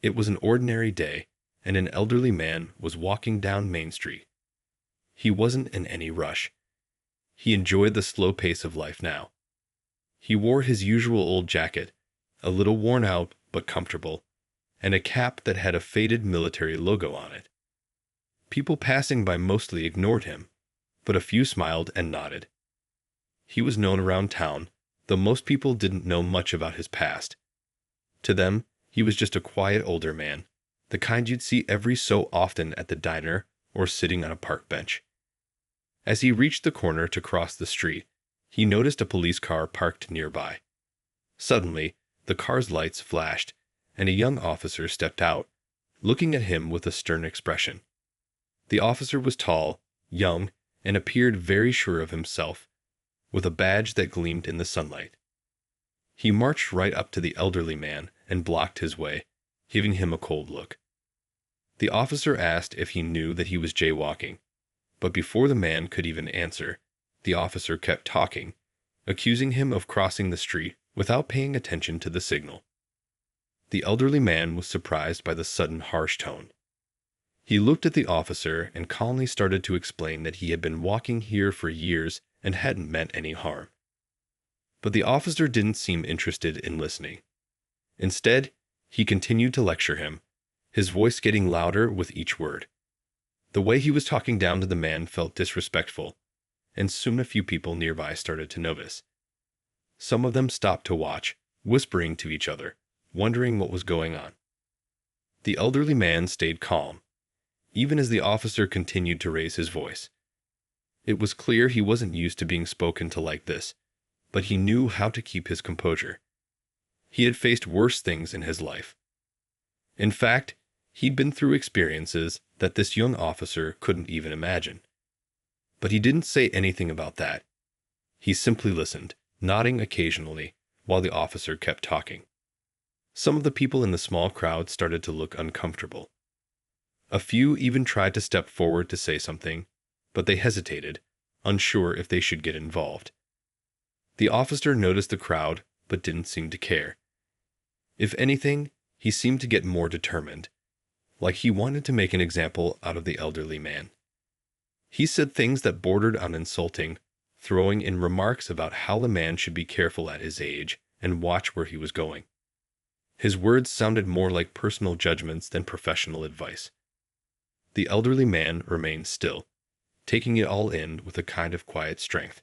It was an ordinary day, and an elderly man was walking down Main Street. He wasn't in any rush. He enjoyed the slow pace of life now. He wore his usual old jacket, a little worn out but comfortable, and a cap that had a faded military logo on it. People passing by mostly ignored him, but a few smiled and nodded. He was known around town, though most people didn't know much about his past. To them, he was just a quiet older man, the kind you'd see every so often at the diner or sitting on a park bench. As he reached the corner to cross the street, he noticed a police car parked nearby. Suddenly, the car's lights flashed, and a young officer stepped out, looking at him with a stern expression. The officer was tall, young, and appeared very sure of himself, with a badge that gleamed in the sunlight. He marched right up to the elderly man and blocked his way, giving him a cold look. The officer asked if he knew that he was jaywalking, but before the man could even answer, the officer kept talking, accusing him of crossing the street without paying attention to the signal. The elderly man was surprised by the sudden harsh tone. He looked at the officer and calmly started to explain that he had been walking here for years and hadn't meant any harm. But the officer didn't seem interested in listening. Instead, he continued to lecture him, his voice getting louder with each word. The way he was talking down to the man felt disrespectful, and soon a few people nearby started to notice. Some of them stopped to watch, whispering to each other, wondering what was going on. The elderly man stayed calm, even as the officer continued to raise his voice. It was clear he wasn't used to being spoken to like this, but he knew how to keep his composure. He had faced worse things in his life. In fact, he'd been through experiences that this young officer couldn't even imagine. But he didn't say anything about that. He simply listened, nodding occasionally, while the officer kept talking. Some of the people in the small crowd started to look uncomfortable. A few even tried to step forward to say something, but they hesitated, unsure if they should get involved. The officer noticed the crowd, but didn't seem to care. If anything, he seemed to get more determined, like he wanted to make an example out of the elderly man. He said things that bordered on insulting, throwing in remarks about how the man should be careful at his age and watch where he was going. His words sounded more like personal judgments than professional advice. The elderly man remained still, taking it all in with a kind of quiet strength.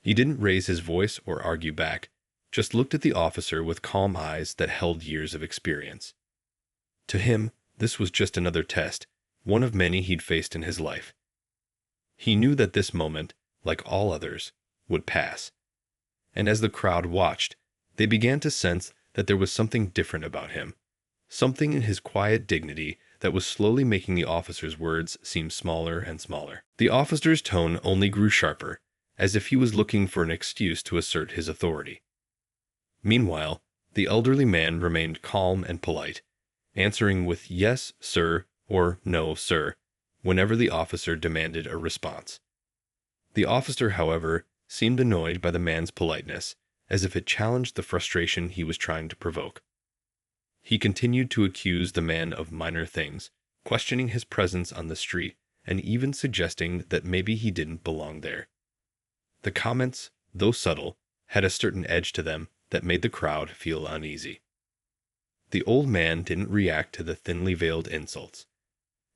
He didn't raise his voice or argue back, just looked at the officer with calm eyes that held years of experience. To him, this was just another test, one of many he'd faced in his life. He knew that this moment, like all others, would pass. And as the crowd watched, they began to sense that there was something different about him, something in his quiet dignity that was slowly making the officer's words seem smaller and smaller. The officer's tone only grew sharper, as if he was looking for an excuse to assert his authority. Meanwhile, the elderly man remained calm and polite, answering with "yes, sir," or "no, sir," whenever the officer demanded a response. The officer, however, seemed annoyed by the man's politeness, as if it challenged the frustration he was trying to provoke. He continued to accuse the man of minor things, questioning his presence on the street, and even suggesting that maybe he didn't belong there. The comments, though subtle, had a certain edge to them that made the crowd feel uneasy. The old man didn't react to the thinly veiled insults.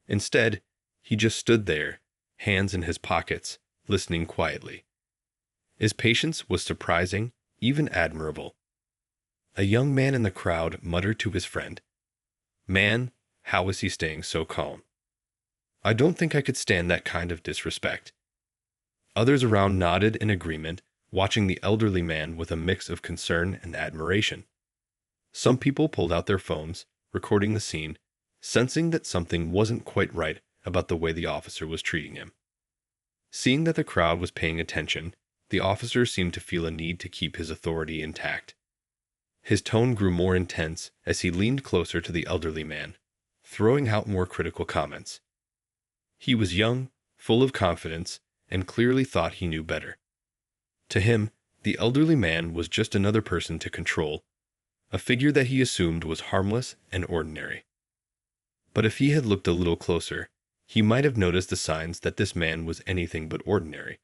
Instead, he just stood there, hands in his pockets, listening quietly. His patience was surprising, even admirable. A young man in the crowd muttered to his friend, "Man, how is he staying so calm? I don't think I could stand that kind of disrespect." Others around nodded in agreement, watching the elderly man with a mix of concern and admiration. Some people pulled out their phones, recording the scene, sensing that something wasn't quite right about the way the officer was treating him. Seeing that the crowd was paying attention, the officer seemed to feel a need to keep his authority intact. His tone grew more intense as he leaned closer to the elderly man, throwing out more critical comments. He was young, full of confidence, and clearly thought he knew better. To him, the elderly man was just another person to control, a figure that he assumed was harmless and ordinary. But if he had looked a little closer, he might have noticed the signs that this man was anything but ordinary.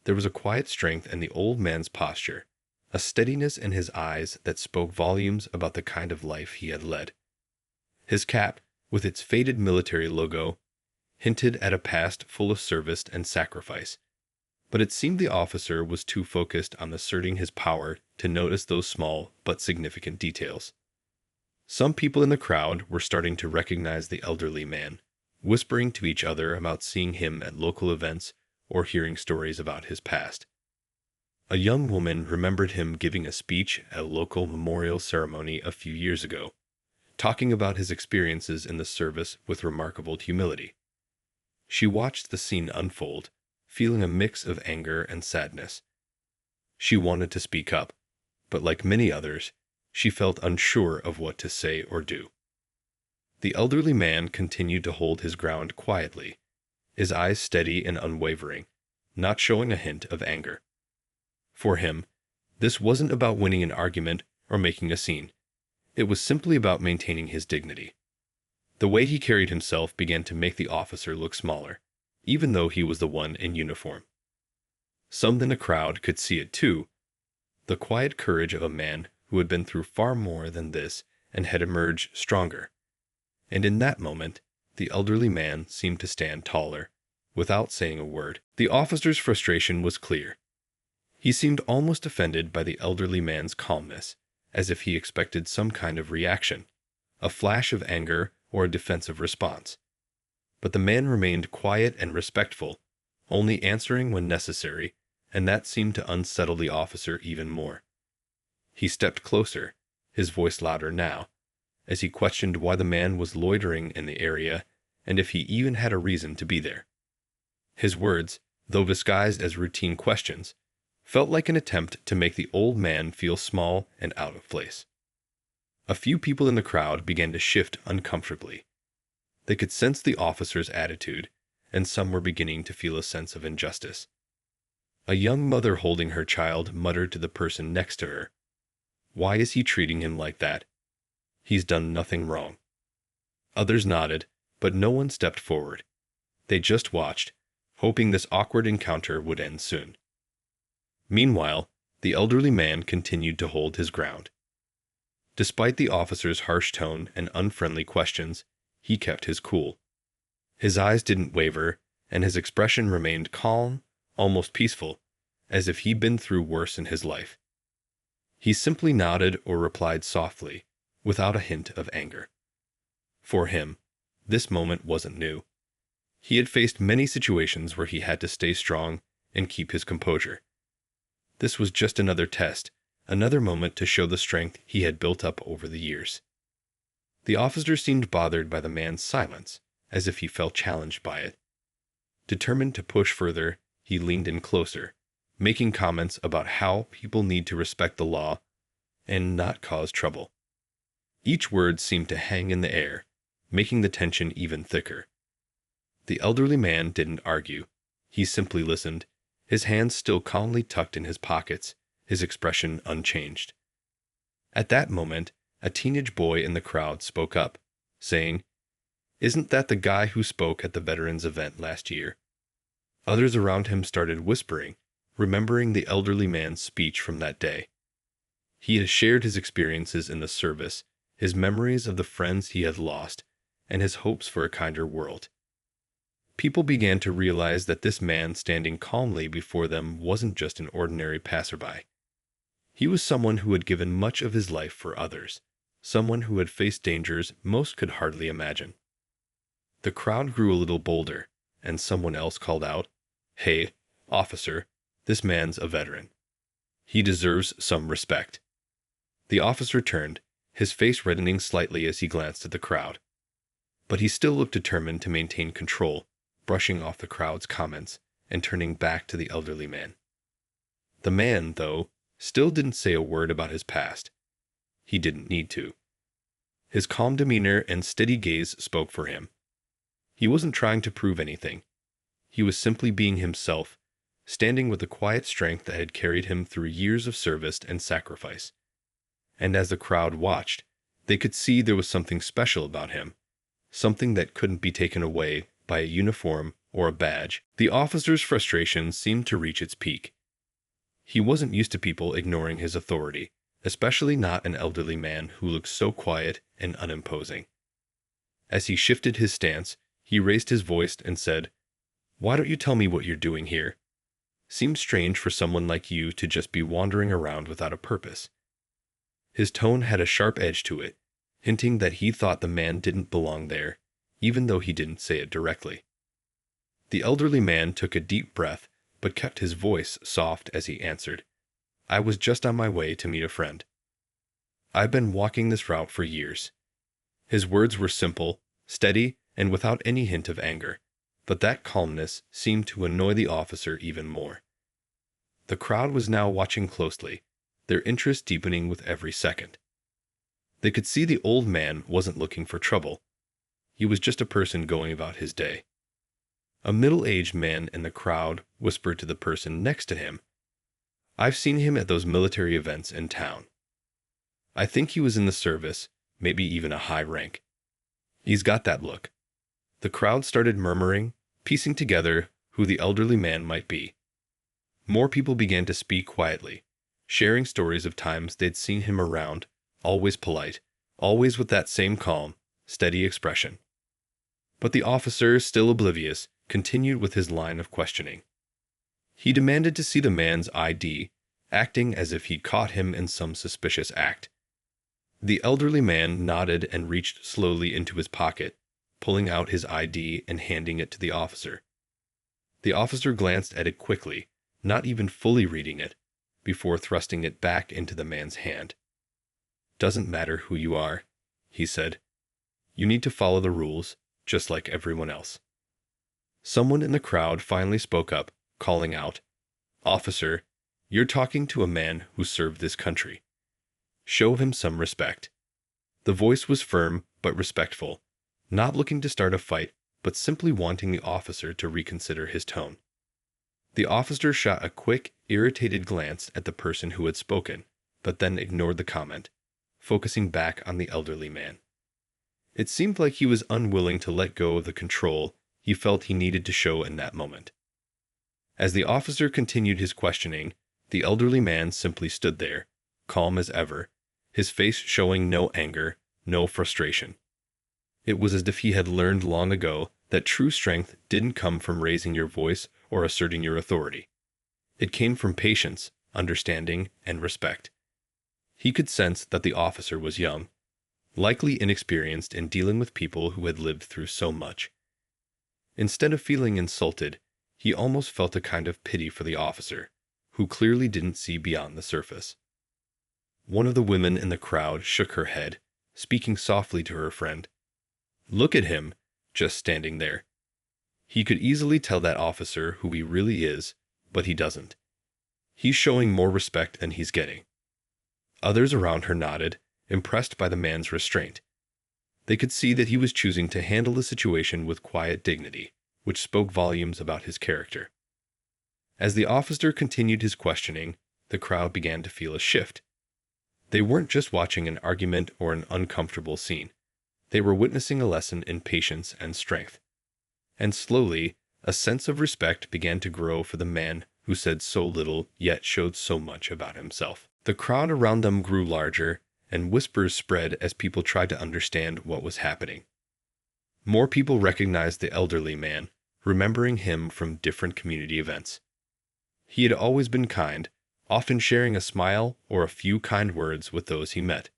There was a quiet strength in the old man's posture, a steadiness in his eyes that spoke volumes about the kind of life he had led. His cap, with its faded military logo, hinted at a past full of service and sacrifice, but it seemed the officer was too focused on asserting his power to notice those small but significant details. Some people in the crowd were starting to recognize the elderly man, whispering to each other about seeing him at local events or hearing stories about his past. A young woman remembered him giving a speech at a local memorial ceremony a few years ago, talking about his experiences in the service with remarkable humility. She watched the scene unfold, feeling a mix of anger and sadness. She wanted to speak up, but like many others, she felt unsure of what to say or do. The elderly man continued to hold his ground quietly, his eyes steady and unwavering, not showing a hint of anger. For him, this wasn't about winning an argument or making a scene. It was simply about maintaining his dignity. The way he carried himself began to make the officer look smaller, even though he was the one in uniform. Some in the crowd could see it too, the quiet courage of a man who had been through far more than this and had emerged stronger. And in that moment, the elderly man seemed to stand taller, without saying a word. The officer's frustration was clear. He seemed almost offended by the elderly man's calmness, as if he expected some kind of reaction, a flash of anger or a defensive response. But the man remained quiet and respectful, only answering when necessary, and that seemed to unsettle the officer even more. He stepped closer, his voice louder now, as he questioned why the man was loitering in the area and if he even had a reason to be there. His words, though disguised as routine questions, felt like an attempt to make the old man feel small and out of place. A few people in the crowd began to shift uncomfortably. They could sense the officer's attitude, and some were beginning to feel a sense of injustice. A young mother holding her child muttered to the person next to her, "Why is he treating him like that? He's done nothing wrong." Others nodded, but no one stepped forward. They just watched, hoping this awkward encounter would end soon. Meanwhile, the elderly man continued to hold his ground. Despite the officer's harsh tone and unfriendly questions, he kept his cool. His eyes didn't waver, and his expression remained calm, almost peaceful, as if he'd been through worse in his life. He simply nodded or replied softly, without a hint of anger. For him, this moment wasn't new. He had faced many situations where he had to stay strong and keep his composure. This was just another test, another moment to show the strength he had built up over the years. The officer seemed bothered by the man's silence, as if he felt challenged by it. Determined to push further, he leaned in closer, making comments about how people need to respect the law and not cause trouble. Each word seemed to hang in the air, making the tension even thicker. The elderly man didn't argue. He simply listened, his hands still calmly tucked in his pockets, his expression unchanged. At that moment, a teenage boy in the crowd spoke up, saying, "Isn't that the guy who spoke at the veterans event last year?" Others around him started whispering, remembering the elderly man's speech from that day. He had shared his experiences in the service, his memories of the friends he had lost, and his hopes for a kinder world. People began to realize that this man standing calmly before them wasn't just an ordinary passerby. He was someone who had given much of his life for others, someone who had faced dangers most could hardly imagine. The crowd grew a little bolder, and someone else called out, "Hey, officer, this man's a veteran. He deserves some respect." The officer turned, his face reddening slightly as he glanced at the crowd. But he still looked determined to maintain control, brushing off the crowd's comments and turning back to the elderly man. The man, though, still didn't say a word about his past. He didn't need to. His calm demeanor and steady gaze spoke for him. He wasn't trying to prove anything. He was simply being himself, standing with the quiet strength that had carried him through years of service and sacrifice. and as the crowd watched, they could see there was something special about him, something that couldn't be taken away by a uniform or a badge. The officer's frustration seemed to reach its peak. He wasn't used to people ignoring his authority, especially not an elderly man who looked so quiet and unimposing. As he shifted his stance, he raised his voice and said, "Why don't you tell me what you're doing here? Seems strange for someone like you to just be wandering around without a purpose." His tone had a sharp edge to it, hinting that he thought the man didn't belong there, even though he didn't say it directly. The elderly man took a deep breath, but kept his voice soft as he answered, "I was just on my way to meet a friend. I've been walking this route for years." His words were simple, steady, and without any hint of anger, but that calmness seemed to annoy the officer even more. The crowd was now watching closely, their interest deepening with every second. They could see the old man wasn't looking for trouble. He was just a person going about his day. A middle-aged man in the crowd whispered to the person next to him, "I've seen him at those military events in town. I think he was in the service, maybe even a high rank. He's got that look." The crowd started murmuring, piecing together who the elderly man might be. More people began to speak quietly, sharing stories of times they'd seen him around, always polite, always with that same calm, steady expression. But the officer, still oblivious, continued with his line of questioning. He demanded to see the man's ID, acting as if he'd caught him in some suspicious act. The elderly man nodded and reached slowly into his pocket, pulling out his ID and handing it to the officer. The officer glanced at it quickly, not even fully reading it, before thrusting it back into the man's hand. "Doesn't matter who you are," he said. "You need to follow the rules, just like everyone else." Someone in the crowd finally spoke up, calling out, "Officer, you're talking to a man who served this country. Show him some respect." The voice was firm but respectful, not looking to start a fight, but simply wanting the officer to reconsider his tone. The officer shot a quick, irritated glance at the person who had spoken, but then ignored the comment, focusing back on the elderly man. It seemed like he was unwilling to let go of the control he felt he needed to show in that moment. As the officer continued his questioning, the elderly man simply stood there, calm as ever, his face showing no anger, no frustration. It was as if he had learned long ago that true strength didn't come from raising your voice or asserting your authority. It came from patience, understanding, and respect. He could sense that the officer was young, likely inexperienced in dealing with people who had lived through so much. Instead of feeling insulted, he almost felt a kind of pity for the officer, who clearly didn't see beyond the surface. One of the women in the crowd shook her head, speaking softly to her friend. "Look at him, just standing there. He could easily tell that officer who he really is, but he doesn't. He's showing more respect than he's getting." Others around her nodded, impressed by the man's restraint. They could see that he was choosing to handle the situation with quiet dignity, which spoke volumes about his character. As the officer continued his questioning, the crowd began to feel a shift. They weren't just watching an argument or an uncomfortable scene. They were witnessing a lesson in patience and strength. And slowly, a sense of respect began to grow for the man who said so little yet showed so much about himself. The crowd around them grew larger, and whispers spread as people tried to understand what was happening. More people recognized the elderly man, remembering him from different community events. He had always been kind, often sharing a smile or a few kind words with those he met.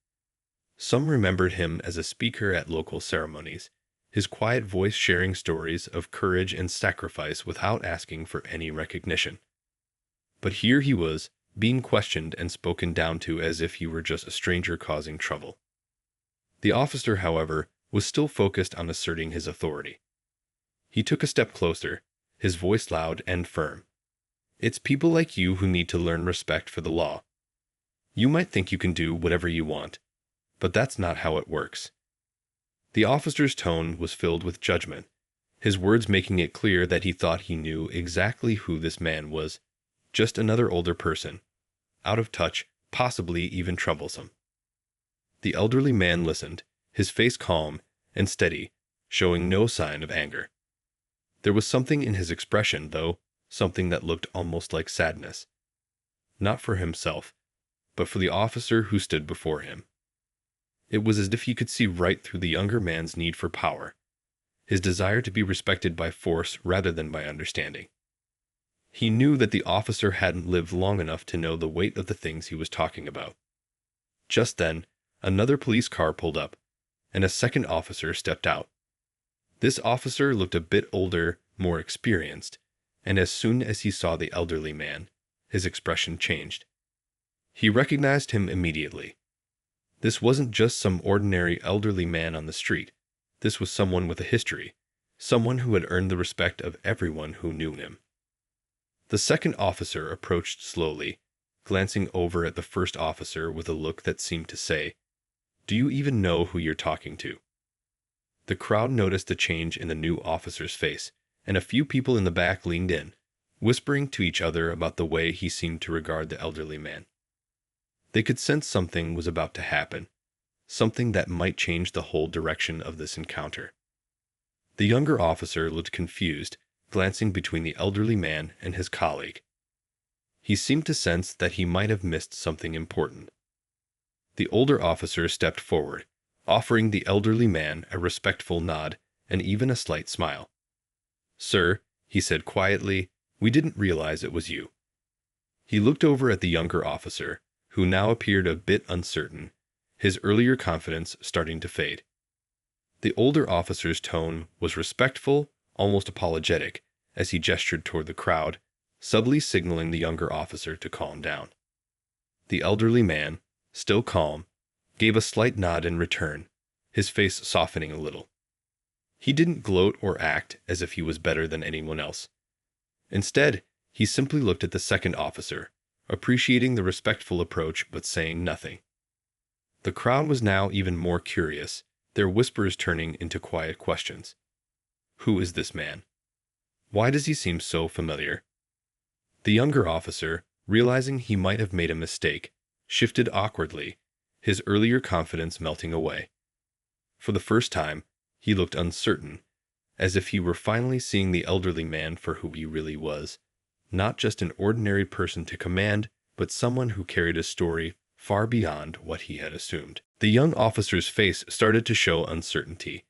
Some remembered him as a speaker at local ceremonies, his quiet voice sharing stories of courage and sacrifice without asking for any recognition. But here he was, being questioned and spoken down to as if he were just a stranger causing trouble. The officer, however, was still focused on asserting his authority. He took a step closer, his voice loud and firm. "It's people like you who need to learn respect for the law. You might think you can do whatever you want, but that's not how it works." The officer's tone was filled with judgment, his words making it clear that he thought he knew exactly who this man was, just another older person, out of touch, possibly even troublesome. The elderly man listened, his face calm and steady, showing no sign of anger. There was something in his expression, though, something that looked almost like sadness. Not for himself, but for the officer who stood before him. It was as if he could see right through the younger man's need for power, his desire to be respected by force rather than by understanding. He knew that the officer hadn't lived long enough to know the weight of the things he was talking about. Just then, another police car pulled up, and a second officer stepped out. This officer looked a bit older, more experienced, and as soon as he saw the elderly man, his expression changed. He recognized him immediately. This wasn't just some ordinary elderly man on the street. This was someone with a history, someone who had earned the respect of everyone who knew him. The second officer approached slowly, glancing over at the first officer with a look that seemed to say, "Do you even know who you're talking to?" The crowd noticed the change in the new officer's face, and a few people in the back leaned in, whispering to each other about the way he seemed to regard the elderly man. They could sense something was about to happen, something that might change the whole direction of this encounter. The younger officer looked confused, glancing between the elderly man and his colleague. He seemed to sense that he might have missed something important. The older officer stepped forward, offering the elderly man a respectful nod and even a slight smile. "Sir," he said quietly, "we didn't realize it was you." He looked over at the younger officer, who now appeared a bit uncertain, his earlier confidence starting to fade. The older officer's tone was respectful, almost apologetic, as he gestured toward the crowd, subtly signaling the younger officer to calm down. The elderly man, still calm, gave a slight nod in return, his face softening a little. He didn't gloat or act as if he was better than anyone else. Instead, he simply looked at the second officer, appreciating the respectful approach but saying nothing. The crowd was now even more curious, their whispers turning into quiet questions. Who is this man? Why does he seem so familiar? The younger officer, realizing he might have made a mistake, shifted awkwardly, his earlier confidence melting away. For the first time, he looked uncertain, as if he were finally seeing the elderly man for who he really was, not just an ordinary person to command, but someone who carried a story far beyond what he had assumed. The young officer's face started to show uncertainty.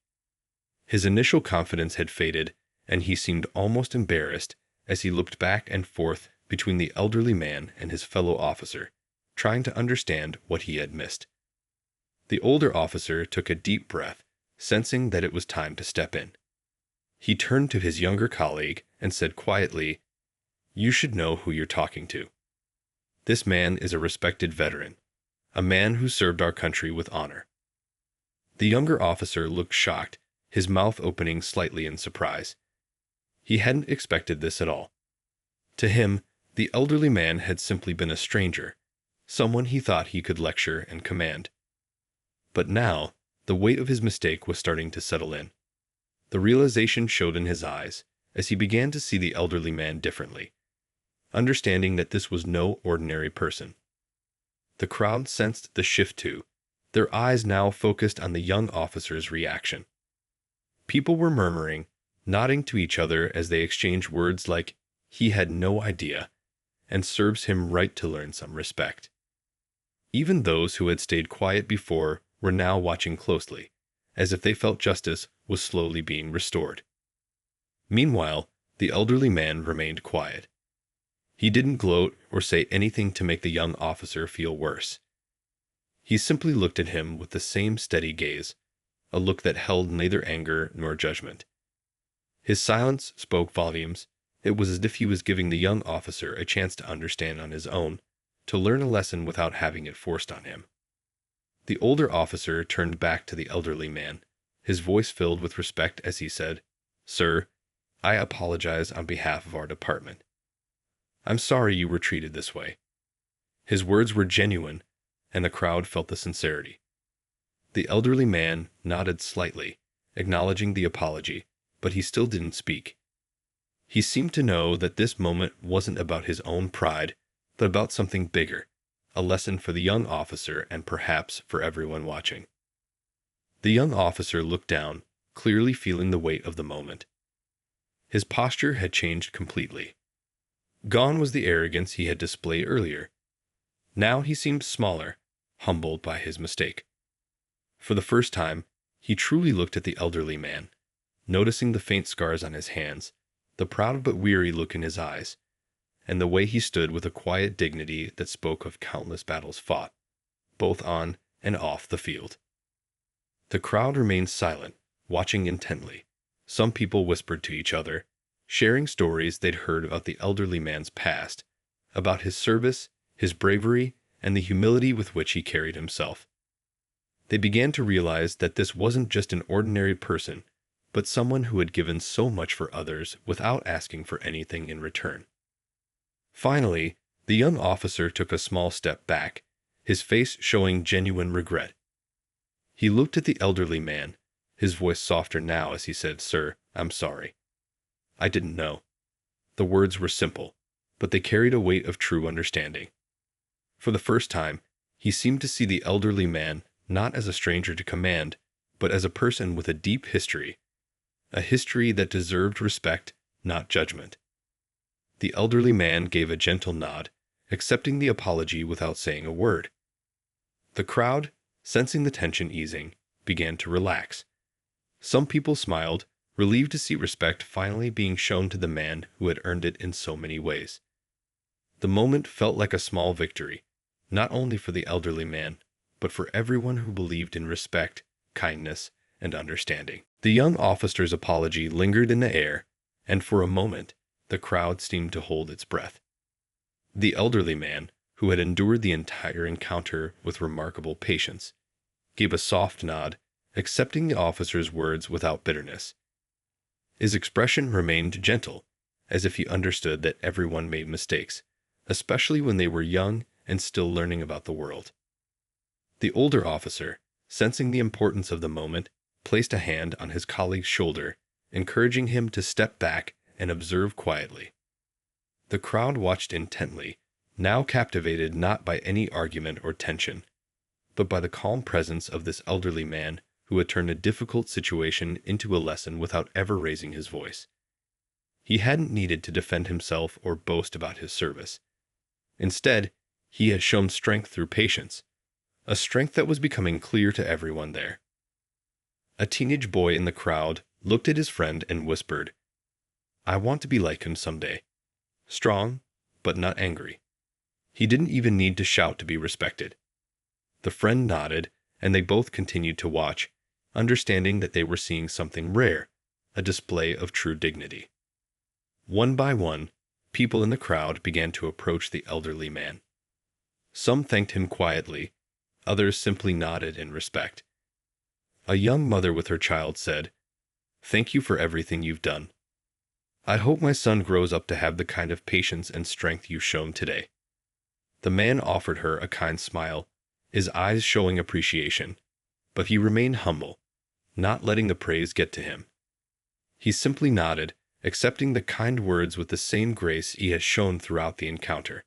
His initial confidence had faded, and he seemed almost embarrassed as he looked back and forth between the elderly man and his fellow officer, trying to understand what he had missed. The older officer took a deep breath, sensing that it was time to step in. He turned to his younger colleague and said quietly, "You should know who you're talking to. This man is a respected veteran, a man who served our country with honor." The younger officer looked shocked, his mouth opening slightly in surprise. He hadn't expected this at all. To him, the elderly man had simply been a stranger, someone he thought he could lecture and command. But now, the weight of his mistake was starting to settle in. The realization showed in his eyes as he began to see the elderly man differently, understanding that this was no ordinary person. The crowd sensed the shift too, their eyes now focused on the young officer's reaction. People were murmuring, nodding to each other as they exchanged words like, "He had no idea," and "serves him right to learn some respect." Even those who had stayed quiet before were now watching closely, as if they felt justice was slowly being restored. Meanwhile, the elderly man remained quiet. He didn't gloat or say anything to make the young officer feel worse. He simply looked at him with the same steady gaze, a look that held neither anger nor judgment. His silence spoke volumes. It was as if he was giving the young officer a chance to understand on his own, to learn a lesson without having it forced on him. The older officer turned back to the elderly man, his voice filled with respect as he said, "Sir, I apologize on behalf of our department. I'm sorry you were treated this way." His words were genuine, and the crowd felt the sincerity. The elderly man nodded slightly, acknowledging the apology, but he still didn't speak. He seemed to know that this moment wasn't about his own pride, but about something bigger, a lesson for the young officer and perhaps for everyone watching. The young officer looked down, clearly feeling the weight of the moment. His posture had changed completely. Gone was the arrogance he had displayed earlier. Now he seemed smaller, humbled by his mistake. For the first time, he truly looked at the elderly man, noticing the faint scars on his hands, the proud but weary look in his eyes, and the way he stood with a quiet dignity that spoke of countless battles fought, both on and off the field. The crowd remained silent, watching intently. Some people whispered to each other, sharing stories they'd heard about the elderly man's past, about his service, his bravery, and the humility with which he carried himself. They began to realize that this wasn't just an ordinary person, but someone who had given so much for others without asking for anything in return. Finally, the young officer took a small step back, his face showing genuine regret. He looked at the elderly man, his voice softer now as he said, "Sir, I'm sorry. I didn't know." The words were simple, but they carried a weight of true understanding. For the first time, he seemed to see the elderly man not as a stranger to command, but as a person with a deep history, a history that deserved respect, not judgment. The elderly man gave a gentle nod, accepting the apology without saying a word. The crowd, sensing the tension easing, began to relax. Some people smiled, relieved to see respect finally being shown to the man who had earned it in so many ways. The moment felt like a small victory, not only for the elderly man, but for everyone who believed in respect, kindness, and understanding. The young officer's apology lingered in the air, and for a moment, the crowd seemed to hold its breath. The elderly man, who had endured the entire encounter with remarkable patience, gave a soft nod, accepting the officer's words without bitterness. His expression remained gentle, as if he understood that everyone made mistakes, especially when they were young and still learning about the world. The older officer, sensing the importance of the moment, placed a hand on his colleague's shoulder, encouraging him to step back and observe quietly. The crowd watched intently, now captivated not by any argument or tension, but by the calm presence of this elderly man who had turned a difficult situation into a lesson without ever raising his voice. He hadn't needed to defend himself or boast about his service. Instead, he had shown strength through patience, a strength that was becoming clear to everyone there. A teenage boy in the crowd looked at his friend and whispered, "I want to be like him someday." Strong, but not angry. He didn't even need to shout to be respected. The friend nodded, and they both continued to watch, understanding that they were seeing something rare, a display of true dignity. One by one, people in the crowd began to approach the elderly man. Some thanked him quietly, others simply nodded in respect. A young mother with her child said, "Thank you for everything you've done. I hope my son grows up to have the kind of patience and strength you've shown today." The man offered her a kind smile, his eyes showing appreciation, but he remained humble, not letting the praise get to him. He simply nodded, accepting the kind words with the same grace he had shown throughout the encounter.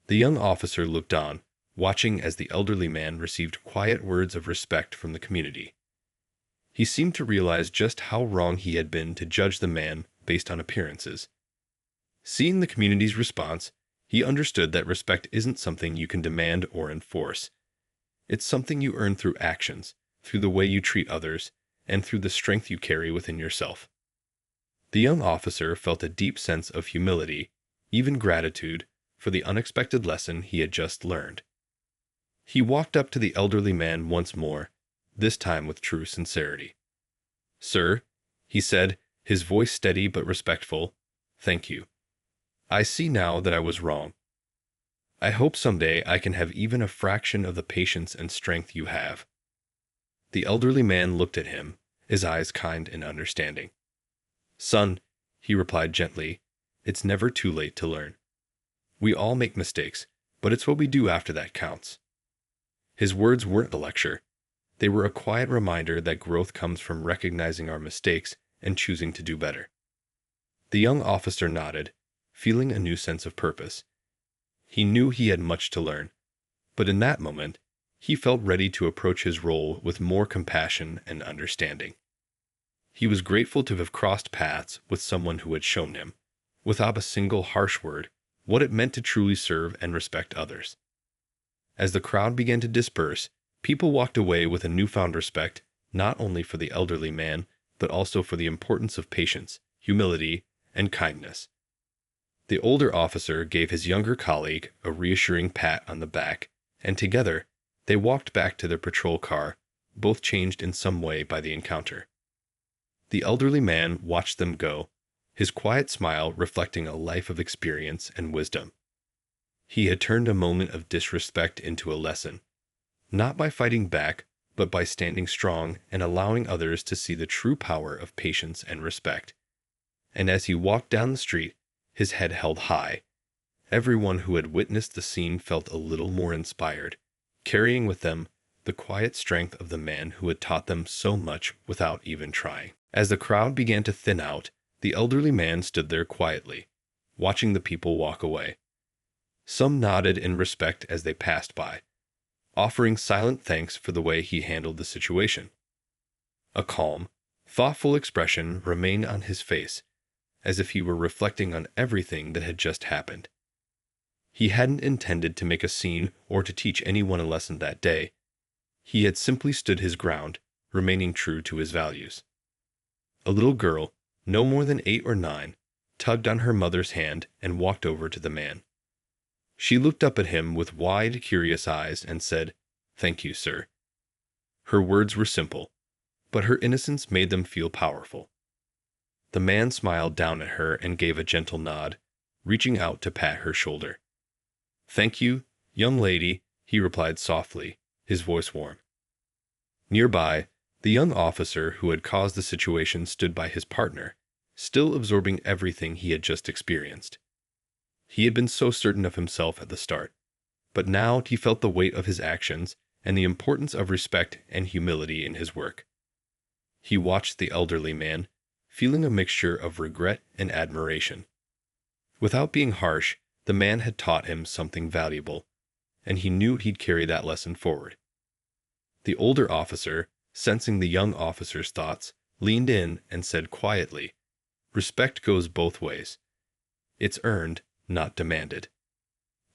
The young officer looked on, watching as the elderly man received quiet words of respect from the community. He seemed to realize just how wrong he had been to judge the man based on appearances. Seeing the community's response, he understood that respect isn't something you can demand or enforce. It's something you earn through actions, through the way you treat others, and through the strength you carry within yourself. The young officer felt a deep sense of humility, even gratitude, for the unexpected lesson he had just learned. He walked up to the elderly man once more, this time with true sincerity. "Sir," he said, his voice steady but respectful, "thank you. I see now that I was wrong. I hope someday I can have even a fraction of the patience and strength you have." The elderly man looked at him, his eyes kind and understanding. "Son," he replied gently, "it's never too late to learn. We all make mistakes, but it's what we do after that counts." His words weren't a lecture. They were a quiet reminder that growth comes from recognizing our mistakes and choosing to do better. The young officer nodded, feeling a new sense of purpose. He knew he had much to learn, But in that moment, he felt ready to approach his role with more compassion and understanding. He was grateful to have crossed paths with someone who had shown him, without a single harsh word, what it meant to truly serve and respect others. As the crowd began to disperse, people walked away with a newfound respect, not only for the elderly man, but also for the importance of patience, humility, and kindness. The older officer gave his younger colleague a reassuring pat on the back, and together, they walked back to their patrol car, both changed in some way by the encounter. The elderly man watched them go, his quiet smile reflecting a life of experience and wisdom. He had turned a moment of disrespect into a lesson, not by fighting back, but by standing strong and allowing others to see the true power of patience and respect. And as he walked down the street, his head held high, everyone who had witnessed the scene felt a little more inspired, carrying with them the quiet strength of the man who had taught them so much without even trying. As the crowd began to thin out, the elderly man stood there quietly, watching the people walk away. Some nodded in respect as they passed by, offering silent thanks for the way he handled the situation. A calm, thoughtful expression remained on his face, as if he were reflecting on everything that had just happened. He hadn't intended to make a scene or to teach anyone a lesson that day. He had simply stood his ground, remaining true to his values. A little girl, no more than 8 or 9, tugged on her mother's hand and walked over to the man. She looked up at him with wide, curious eyes and said, "Thank you, sir." Her words were simple, but her innocence made them feel powerful. The man smiled down at her and gave a gentle nod, reaching out to pat her shoulder. "Thank you, young lady," he replied softly, his voice warm. Nearby, the young officer who had caused the situation stood by his partner, still absorbing everything he had just experienced. He had been so certain of himself at the start, but now he felt the weight of his actions and the importance of respect and humility in his work. He watched the elderly man, feeling a mixture of regret and admiration. Without being harsh, the man had taught him something valuable, and he knew he'd carry that lesson forward. The older officer, sensing the young officer's thoughts, leaned in and said quietly, "Respect goes both ways. It's earned, not demanded."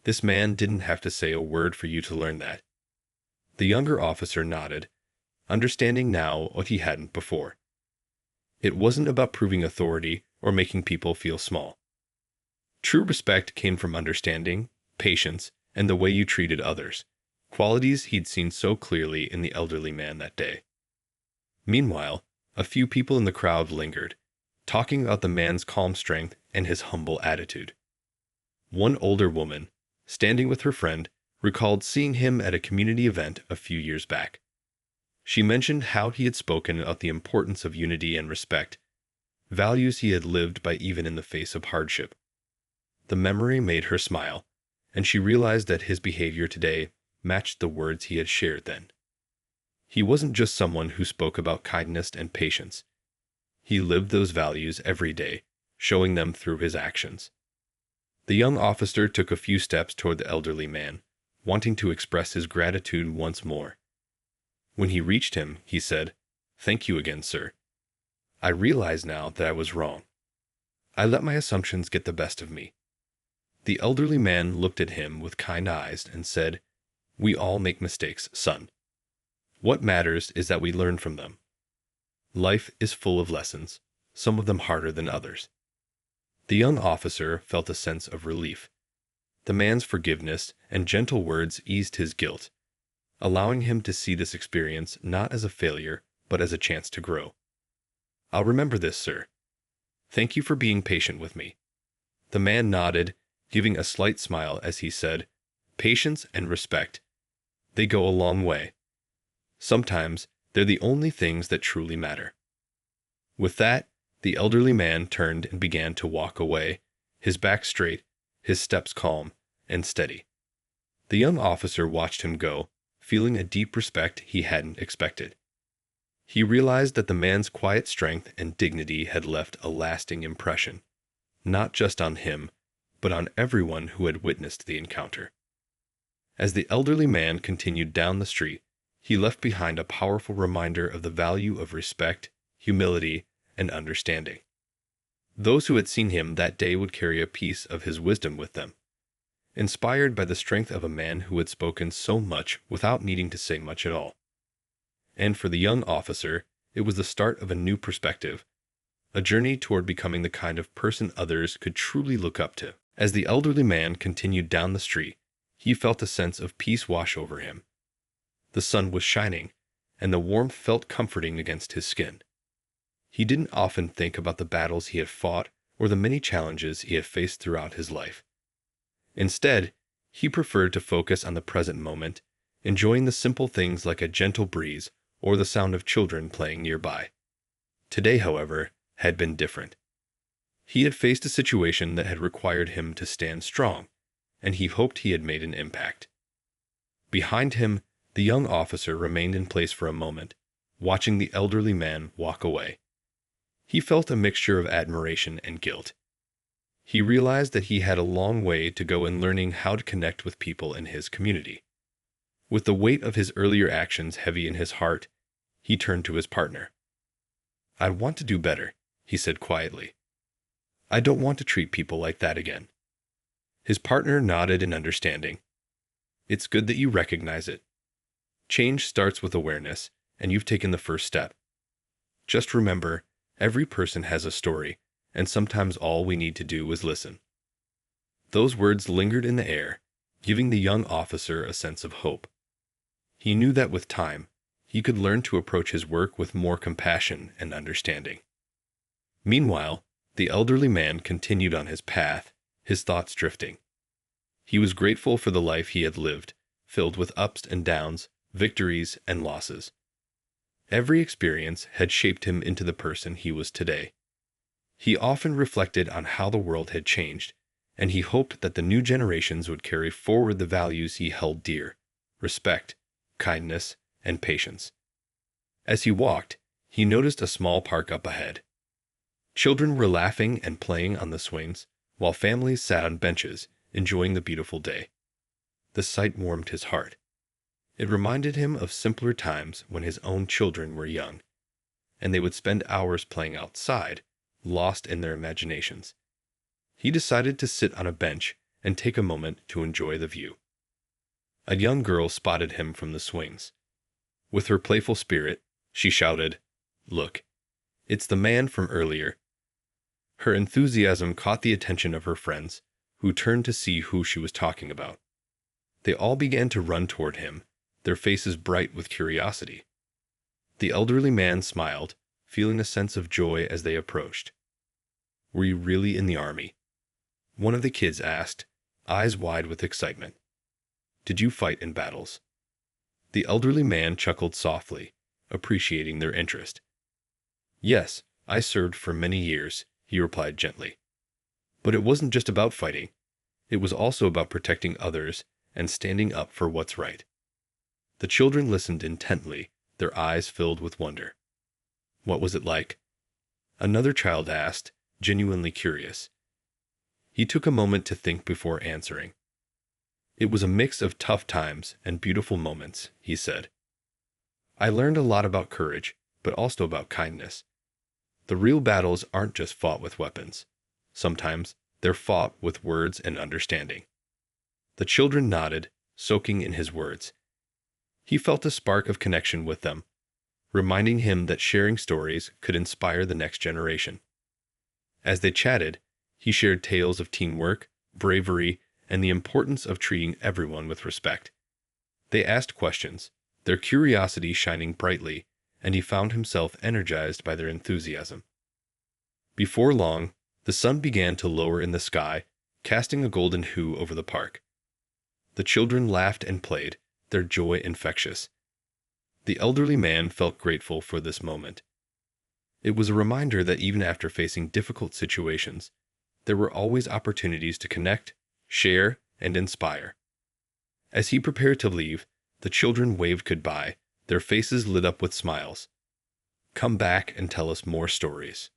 This man didn't have to say a word for you to learn that. The younger officer nodded, understanding now what he hadn't before. It wasn't about proving authority or making people feel small. True respect came from understanding, patience, and the way you treated others, qualities he'd seen so clearly in the elderly man that day. Meanwhile, a few people in the crowd lingered, talking about the man's calm strength and his humble attitude. One older woman, standing with her friend, recalled seeing him at a community event a few years back. She mentioned how he had spoken about the importance of unity and respect, values he had lived by even in the face of hardship. The memory made her smile, and she realized that his behavior today matched the words he had shared then. He wasn't just someone who spoke about kindness and patience. He lived those values every day, showing them through his actions. The young officer took a few steps toward the elderly man, wanting to express his gratitude once more. When he reached him, he said, "Thank you again, sir. I realize now that I was wrong. I let my assumptions get the best of me." The elderly man looked at him with kind eyes and said, "We all make mistakes, son. What matters is that we learn from them. Life is full of lessons, some of them harder than others." The young officer felt a sense of relief. The man's forgiveness and gentle words eased his guilt, allowing him to see this experience not as a failure, but as a chance to grow. "I'll remember this, sir. Thank you for being patient with me." The man nodded, giving a slight smile as he said, "Patience and respect. They go a long way. Sometimes they're the only things that truly matter." With that, the elderly man turned and began to walk away, his back straight, his steps calm and steady. The young officer watched him go, feeling a deep respect he hadn't expected. He realized that the man's quiet strength and dignity had left a lasting impression, not just on him, but on everyone who had witnessed the encounter. As the elderly man continued down the street, he left behind a powerful reminder of the value of respect, humility, and understanding. Those who had seen him that day would carry a piece of his wisdom with them, inspired by the strength of a man who had spoken so much without needing to say much at all. And for the young officer, it was the start of a new perspective, a journey toward becoming the kind of person others could truly look up to. As the elderly man continued down the street, he felt a sense of peace wash over him. The sun was shining, and the warmth felt comforting against his skin. He didn't often think about the battles he had fought or the many challenges he had faced throughout his life. Instead, he preferred to focus on the present moment, enjoying the simple things like a gentle breeze or the sound of children playing nearby. Today, however, had been different. He had faced a situation that had required him to stand strong, and he hoped he had made an impact. Behind him, the young officer remained in place for a moment, watching the elderly man walk away. He felt a mixture of admiration and guilt. He realized that he had a long way to go in learning how to connect with people in his community. With the weight of his earlier actions heavy in his heart, he turned to his partner. "I want to do better," he said quietly. "I don't want to treat people like that again." His partner nodded in understanding. "It's good that you recognize it. Change starts with awareness, and you've taken the first step. Just remember, every person has a story, and sometimes all we need to do is listen." Those words lingered in the air, giving the young officer a sense of hope. He knew that with time, he could learn to approach his work with more compassion and understanding. Meanwhile, the elderly man continued on his path, his thoughts drifting. He was grateful for the life he had lived, filled with ups and downs, victories and losses. Every experience had shaped him into the person he was today. He often reflected on how the world had changed, and he hoped that the new generations would carry forward the values he held dear: respect, kindness, and patience. As he walked, he noticed a small park up ahead. Children were laughing and playing on the swings, while families sat on benches, enjoying the beautiful day. The sight warmed his heart. It reminded him of simpler times when his own children were young, and they would spend hours playing outside, lost in their imaginations. He decided to sit on a bench and take a moment to enjoy the view. A young girl spotted him from the swings. With her playful spirit, she shouted, "Look, it's the man from earlier." Her enthusiasm caught the attention of her friends, who turned to see who she was talking about. They all began to run toward him, their faces bright with curiosity. The elderly man smiled, feeling a sense of joy as they approached. "Were you really in the army?" one of the kids asked, eyes wide with excitement. "Did you fight in battles?" The elderly man chuckled softly, appreciating their interest. "Yes, I served for many years," he replied gently. "But it wasn't just about fighting. It was also about protecting others and standing up for what's right." The children listened intently, their eyes filled with wonder. "What was it like?" another child asked, genuinely curious. He took a moment to think before answering. "It was a mix of tough times and beautiful moments," he said. "I learned a lot about courage, but also about kindness. The real battles aren't just fought with weapons. Sometimes they're fought with words and understanding." The children nodded, soaking in his words. He felt a spark of connection with them, reminding him that sharing stories could inspire the next generation. As they chatted, he shared tales of teamwork, bravery, and the importance of treating everyone with respect. They asked questions, their curiosity shining brightly, and he found himself energized by their enthusiasm. Before long, the sun began to lower in the sky, casting a golden hue over the park. The children laughed and played, their joy infectious. The elderly man felt grateful for this moment. It was a reminder that even after facing difficult situations, there were always opportunities to connect, share, and inspire. As he prepared to leave, the children waved goodbye, their faces lit up with smiles. "Come back and tell us more stories,"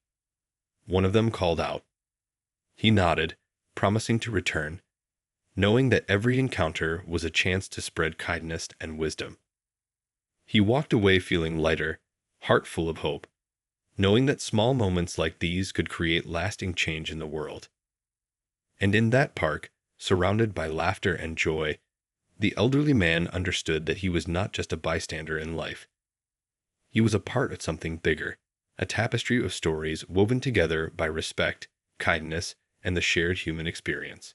one of them called out. He nodded, promising to return. knowing that every encounter was a chance to spread kindness and wisdom. He walked away feeling lighter, heart full of hope, knowing that small moments like these could create lasting change in the world. And in that park, surrounded by laughter and joy, the elderly man understood that he was not just a bystander in life. He was a part of something bigger, a tapestry of stories woven together by respect, kindness, and the shared human experience.